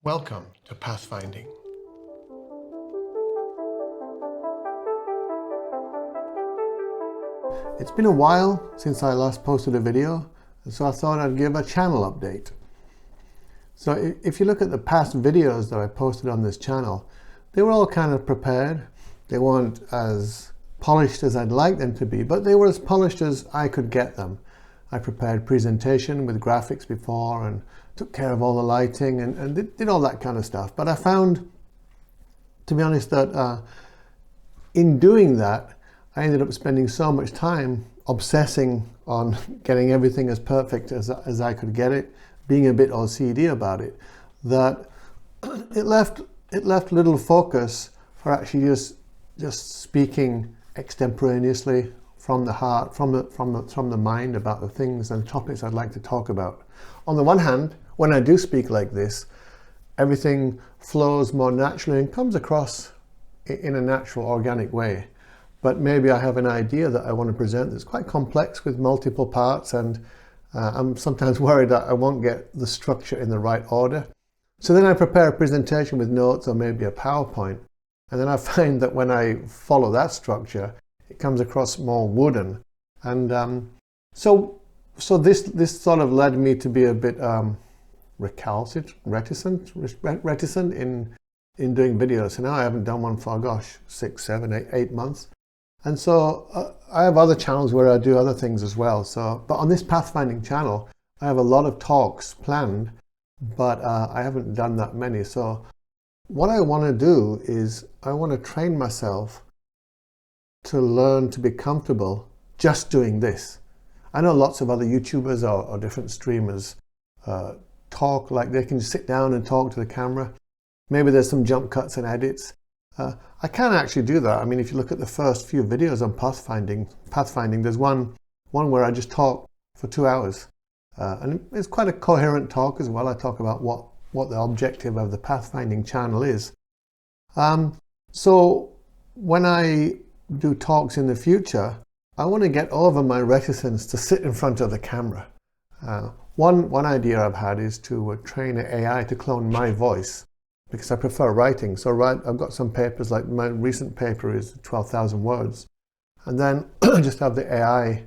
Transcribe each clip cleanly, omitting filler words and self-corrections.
Welcome to Pathfinding. It's been a while since I last posted a video, and so I thought I'd give a channel update. So if you look at the past videos that I posted on this channel, they were all kind of prepared. They weren't as polished as I'd like them to be, but they were as polished as I could get them. I prepared presentation with graphics before and took care of all the lighting and did all that kind of stuff. But I found, to be honest, that in doing that, I ended up spending so much time obsessing on getting everything as perfect as I could get it, being a bit OCD about it, that it left little focus for actually just speaking extemporaneously from the heart, from the mind about the things and topics I'd like to talk about. On the one hand, when I do speak like this, everything flows more naturally and comes across in a natural, organic way. But maybe I have an idea that I want to present that's quite complex with multiple parts, and I'm sometimes worried that I won't get the structure in the right order. So then I prepare a presentation with notes or maybe a PowerPoint, and then I find that when I follow that structure, it comes across more wooden. And so this sort of led me to be a bit reticent in doing videos. So now I haven't done one for, gosh, 6, 7, 8 months. And so I have other channels where I do other things as well. But on this Pathfinding channel, I have a lot of talks planned, but I haven't done that many. So what I want to do is I want to train myself to learn to be comfortable just doing this. I know lots of other YouTubers or different streamers talk like they can sit down and talk to the camera. Maybe there's some jump cuts and edits. I can actually do that. I mean, if you look at the first few videos on Pathfinding, there's one where I just talk for 2 hours. And it's quite a coherent talk as well. I talk about what the objective of the Pathfinding channel is. So when I do talks in the future, I want to get over my reticence to sit in front of the camera. One idea I've had is to train an AI to clone my voice, because I prefer writing. So I've got some papers, like my recent paper is 12,000 words, and then just have the AI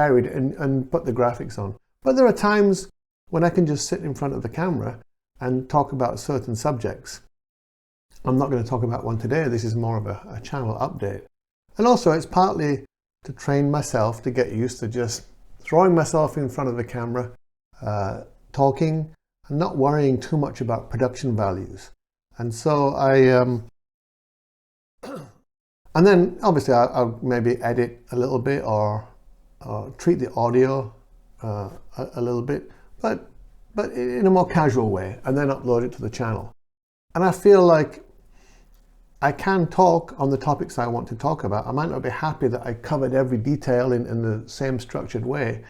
read it and put the graphics on. But there are times when I can just sit in front of the camera and talk about certain subjects. I'm not going to talk about one today. This is more of a channel update. And also it's partly to train myself to get used to just throwing myself in front of the camera, talking, and not worrying too much about production values. And so and then obviously I'll maybe edit a little bit or treat the audio a little bit, but in a more casual way, and then upload it to the channel. And I feel like I can talk on the topics I want to talk about. I might not be happy that I covered every detail in the same structured way,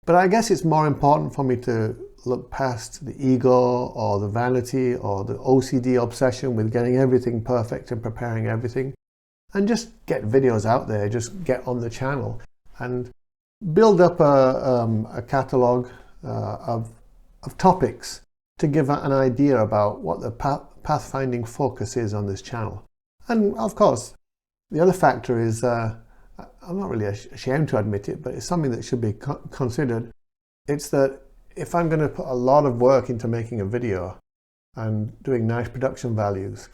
but I guess it's more important for me to look past the ego or the vanity or the OCD obsession with getting everything perfect and preparing everything, and just get videos out there, just get on the channel and build up a catalogue of topics to give an idea about what the pathfinding focus is on this channel. And of course, the other factor is, I'm not really ashamed to admit it, but it's something that should be considered. It's that if I'm going to put a lot of work into making a video and doing nice production values,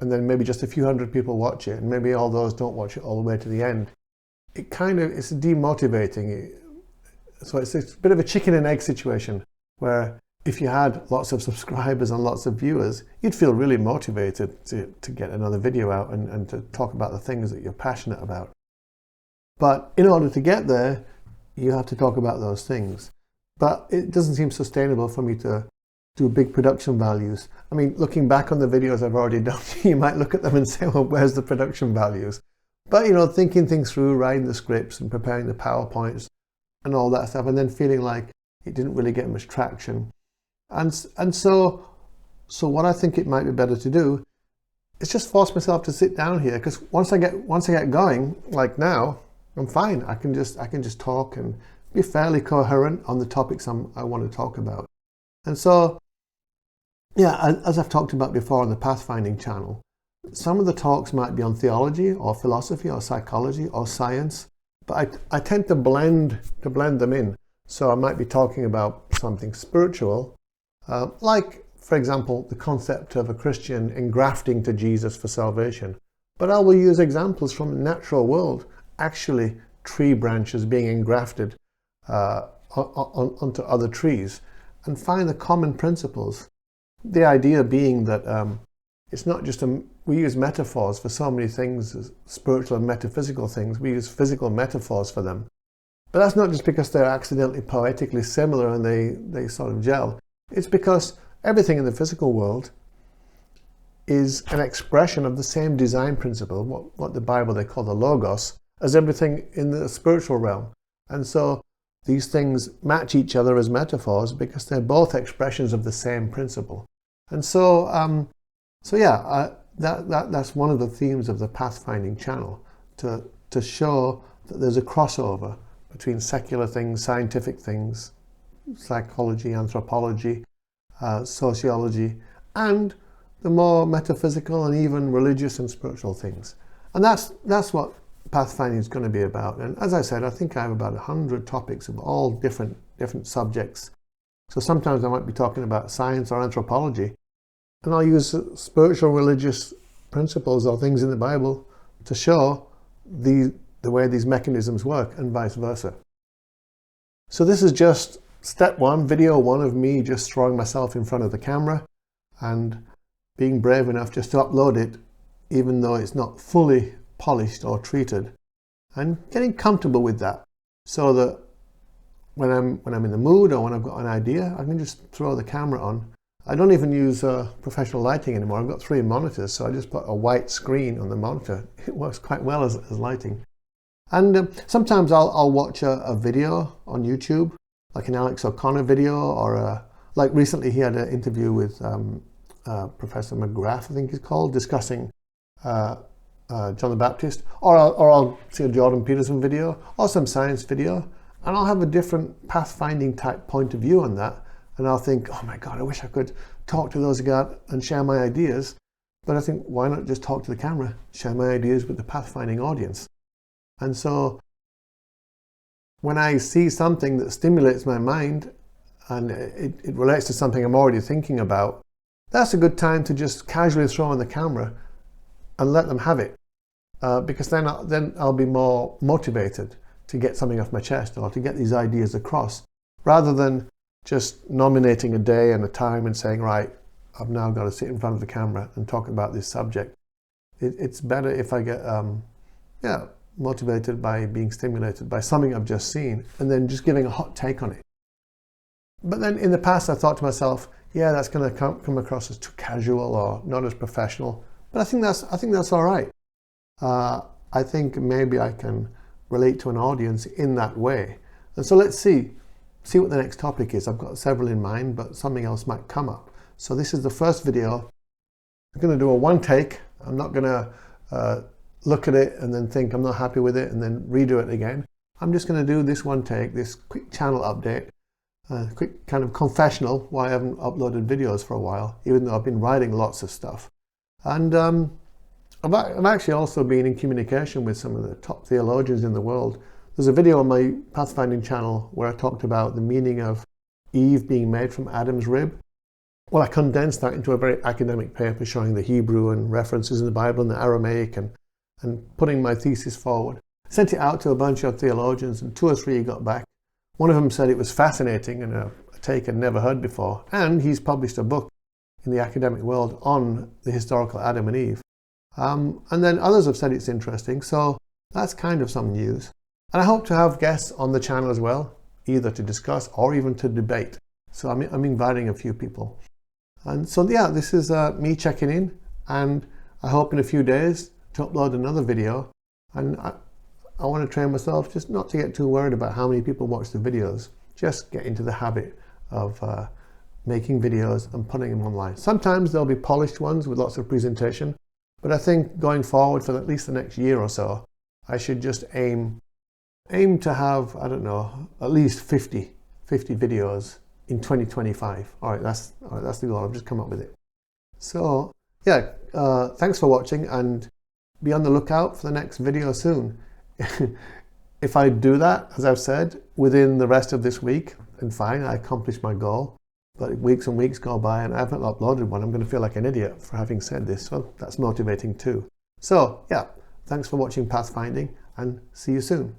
and then maybe just a few hundred people watch it, and maybe all those don't watch it all the way to the end, it's demotivating. So it's a bit of a chicken and egg situation, where if you had lots of subscribers and lots of viewers, you'd feel really motivated to get another video out and to talk about the things that you're passionate about. But in order to get there, you have to talk about those things. But it doesn't seem sustainable for me to do big production values. I mean, looking back on the videos I've already done, you might look at them and say, well, where's the production values? But, you know, thinking things through, writing the scripts and preparing the PowerPoints and all that stuff, and then feeling like it didn't really get much traction. And so what I think it might be better to do is just force myself to sit down here, because once I get going, like now, I'm fine. I can just talk and be fairly coherent on the topics I want to talk about. And so yeah, as I've talked about before on the Pathfinding channel, some of the talks might be on theology or philosophy or psychology or science, but I tend to blend them in. So I might be talking about something spiritual, like, for example, the concept of a Christian engrafting to Jesus for salvation. But I will use examples from the natural world, actually tree branches being engrafted onto other trees, and find the common principles. The idea being that it's not just we use metaphors for so many things, spiritual and metaphysical things. We use physical metaphors for them. But that's not just because they're accidentally poetically similar and they sort of gel. It's because everything in the physical world is an expression of the same design principle, what the Bible they call the Logos, as everything in the spiritual realm. And so these things match each other as metaphors because they're both expressions of the same principle. And so, that's one of the themes of the Pathfinding channel, to show that there's a crossover between secular things, scientific things, psychology, anthropology, sociology, and the more metaphysical and even religious and spiritual things. And that's what Pathfinding is going to be about. And as I said, I think I have about 100 topics of all different subjects. So sometimes I might be talking about science or anthropology, and I'll use spiritual religious principles or things in the Bible to show the way these mechanisms work, and vice versa. So this is just step one, video one of me just throwing myself in front of the camera and being brave enough just to upload it, even though it's not fully polished or treated, and getting comfortable with that, so that when I'm in the mood or when I've got an idea, I can just throw the camera on. I don't even use professional lighting anymore. I've got 3 monitors, so I just put a white screen on the monitor. It works quite well as lighting. And sometimes I'll watch a video on YouTube, like an Alex O'Connor video, or like recently he had an interview with Professor McGrath, I think he's called, discussing John the Baptist, or I'll see a Jordan Peterson video, or some science video, and I'll have a different pathfinding type point of view on that. And I'll think, oh my God, I wish I could talk to those guys and share my ideas. But I think, why not just talk to the camera, share my ideas with the pathfinding audience? And so when I see something that stimulates my mind and it relates to something I'm already thinking about, that's a good time to just casually throw on the camera and let them have it. Because then I'll be more motivated to get something off my chest or to get these ideas across, rather than just nominating a day and a time and saying, right, I've now got to sit in front of the camera and talk about this subject. It's better if I get motivated by being stimulated by something I've just seen and then just giving a hot take on it. But then in the past I thought to myself, yeah, that's going to come across as too casual or not as professional. But I think that's all right. I think maybe I can relate to an audience in that way. And so let's see what the next topic is. I've got several in mind, but something else might come up. So this is the first video. I'm going to do a one take. I'm not going to look at it and then think I'm not happy with it and then redo it again. I'm just going to do this one take, this quick channel update, quick kind of confessional why I haven't uploaded videos for a while, even though I've been writing lots of stuff. And I've actually also been in communication with some of the top theologians in the world. There's a video on my Pathfinding channel where I talked about the meaning of Eve being made from Adam's rib. Well, I condensed that into a very academic paper showing the Hebrew and references in the Bible and the Aramaic and putting my thesis forward. I sent it out to a bunch of theologians and 2 or 3 got back. One of them said it was fascinating and a take I'd never heard before. And he's published a book in the academic world on the historical Adam and Eve. And then others have said it's interesting. So that's kind of some news. And I hope to have guests on the channel as well, either to discuss or even to debate. So I'm inviting a few people. And so yeah, this is me checking in, and I hope in a few days to upload another video. And I want to train myself just not to get too worried about how many people watch the videos. Just get into the habit of making videos and putting them online. Sometimes there'll be polished ones with lots of presentation, but I think going forward for at least the next year or so, I should just aim to have, I don't know, at least 50 videos in 2025. All right, that's the goal. I've just come up with it. So yeah, thanks for watching, and be on the lookout for the next video soon. If I do that, as I've said, within the rest of this week, then fine, I accomplished my goal. But if weeks and weeks go by and I haven't uploaded one, I'm going to feel like an idiot for having said this. So that's motivating too. So yeah, thanks for watching Pathfinding, and see you soon.